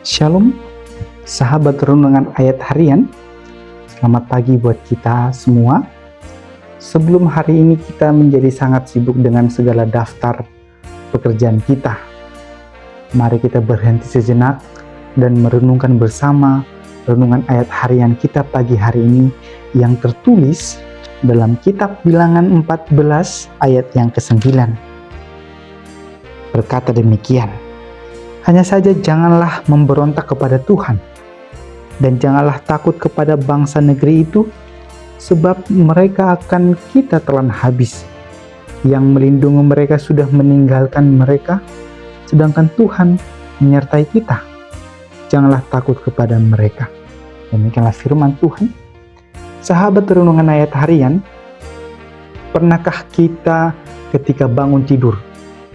Shalom, sahabat renungan ayat harian. Selamat pagi buat kita semua. Sebelum hari ini kita menjadi sangat sibuk dengan segala daftar pekerjaan kita, mari kita berhenti sejenak dan merenungkan bersama renungan ayat harian kita pagi hari ini yang tertulis dalam kitab Bilangan 14 ayat yang ke-9. Berkata demikian, hanya saja janganlah memberontak kepada Tuhan, dan janganlah takut kepada bangsa negeri itu, sebab mereka akan kita telan habis. Yang melindungi mereka sudah meninggalkan mereka, sedangkan Tuhan menyertai kita. Janganlah takut kepada mereka. Demikianlah firman Tuhan. Sahabat renungan ayat harian, pernahkah kita ketika bangun tidur,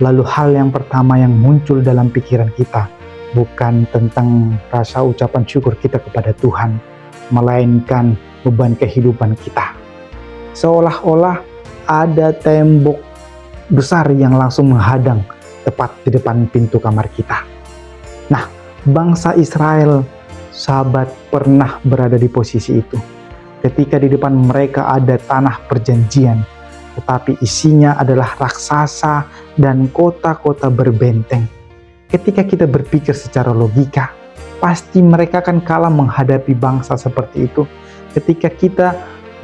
lalu hal yang pertama yang muncul dalam pikiran kita bukan tentang rasa ucapan syukur kita kepada Tuhan, melainkan beban kehidupan kita. Seolah-olah ada tembok besar yang langsung menghadang tepat di depan pintu kamar kita. Nah, bangsa Israel, sahabat, pernah berada di posisi itu. Ketika di depan mereka ada tanah perjanjian, tetapi isinya adalah raksasa dan kota-kota berbenteng. Ketika kita berpikir secara logika, pasti mereka akan kalah menghadapi bangsa seperti itu. Ketika kita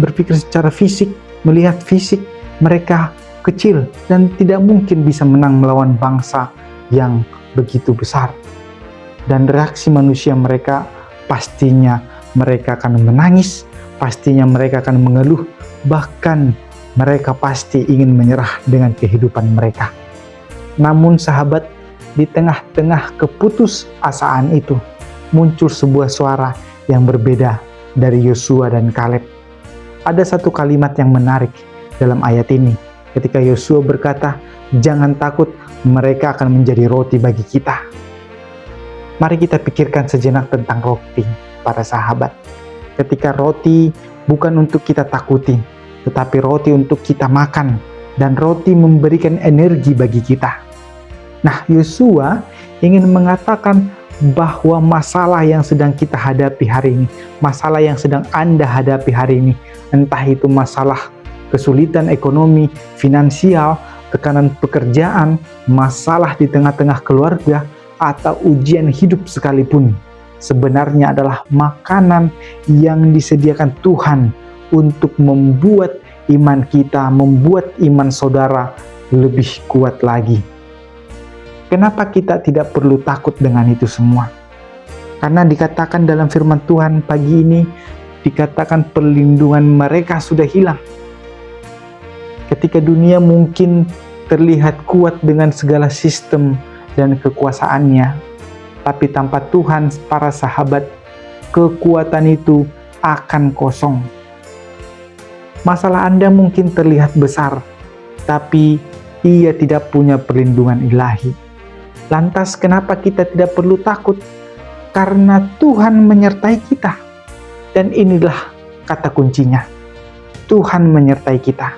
berpikir secara fisik, melihat fisik, mereka kecil dan tidak mungkin bisa menang melawan bangsa yang begitu besar. Dan reaksi manusia mereka, pastinya mereka akan menangis, pastinya mereka akan mengeluh, bahkan mereka pasti ingin menyerah dengan kehidupan mereka. Namun sahabat, di tengah-tengah keputusasaan itu, muncul sebuah suara yang berbeda dari Yosua dan Kaleb. Ada satu kalimat yang menarik dalam ayat ini, ketika Yosua berkata, "Jangan takut, mereka akan menjadi roti bagi kita." Mari kita pikirkan sejenak tentang roti, para sahabat. Ketika roti bukan untuk kita takuti, tetapi roti untuk kita makan, dan roti memberikan energi bagi kita. Nah, Yosua ingin mengatakan bahwa masalah yang sedang kita hadapi hari ini, masalah yang sedang Anda hadapi hari ini, entah itu masalah kesulitan ekonomi, finansial, tekanan pekerjaan, masalah di tengah-tengah keluarga, atau ujian hidup sekalipun, sebenarnya adalah makanan yang disediakan Tuhan untuk membuat iman kita, membuat iman saudara lebih kuat lagi. Kenapa kita tidak perlu takut dengan itu semua? Karena dikatakan dalam firman Tuhan pagi ini, dikatakan perlindungan mereka sudah hilang. Ketika dunia mungkin terlihat kuat dengan segala sistem dan kekuasaannya, tapi tanpa Tuhan, para sahabat, kekuatan itu akan kosong. Masalah Anda mungkin terlihat besar, tapi ia tidak punya perlindungan ilahi. Lantas kenapa kita tidak perlu takut? Karena Tuhan menyertai kita. Dan inilah kata kuncinya, Tuhan menyertai kita.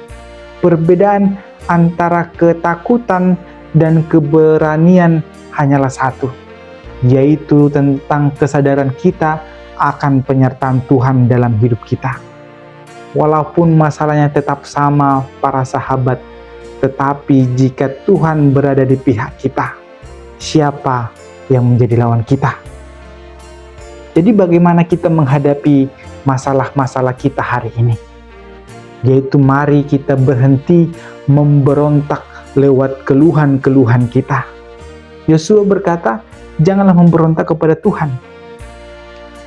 Perbedaan antara ketakutan dan keberanian hanyalah satu, yaitu tentang kesadaran kita akan penyertaan Tuhan dalam hidup kita. Walaupun masalahnya tetap sama, para sahabat, tetapi jika Tuhan berada di pihak kita, siapa yang menjadi lawan kita? Jadi bagaimana kita menghadapi masalah-masalah kita hari ini? Yaitu mari kita berhenti memberontak lewat keluhan-keluhan kita. Yosua berkata, janganlah memberontak kepada Tuhan.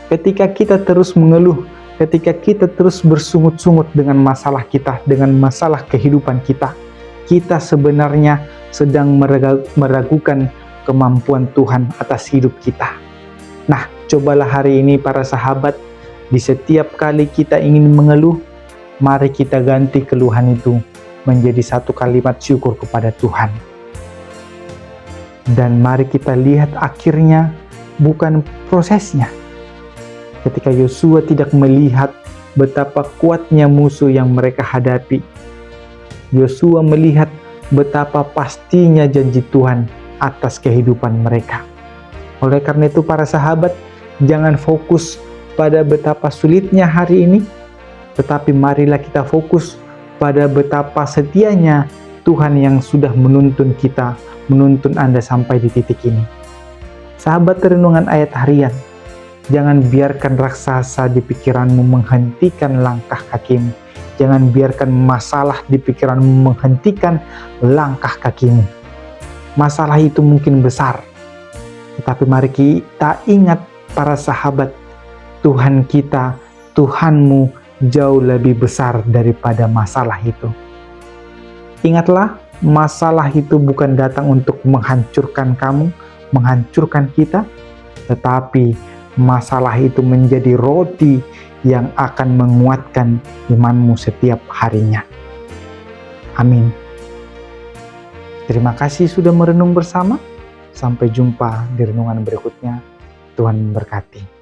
Ketika kita terus mengeluh, ketika kita terus bersungut-sungut dengan masalah kita, dengan masalah kehidupan kita, kita sebenarnya sedang meragukan kemampuan Tuhan atas hidup kita. Nah, cobalah hari ini para sahabat, di setiap kali kita ingin mengeluh, mari kita ganti keluhan itu menjadi satu kalimat syukur kepada Tuhan. Dan mari kita lihat akhirnya, bukan prosesnya. Ketika Yosua tidak melihat betapa kuatnya musuh yang mereka hadapi, Yosua melihat betapa pastinya janji Tuhan atas kehidupan mereka. Oleh karena itu para sahabat, jangan fokus pada betapa sulitnya hari ini, tetapi marilah kita fokus pada betapa setianya Tuhan yang sudah menuntun kita, menuntun Anda sampai di titik ini. Sahabat renungan ayat harian, jangan biarkan raksasa di pikiranmu menghentikan langkah kakimu. Jangan biarkan masalah di pikiranmu menghentikan langkah kakimu. Masalah itu mungkin besar, tetapi mari kita ingat para sahabat, Tuhan kita, Tuhanmu jauh lebih besar daripada masalah itu. Ingatlah, masalah itu bukan datang untuk menghancurkan kamu, menghancurkan kita, tetapi masalah itu menjadi roti yang akan menguatkan imanmu setiap harinya. Amin. Terima kasih sudah merenung bersama. Sampai jumpa di renungan berikutnya. Tuhan memberkati.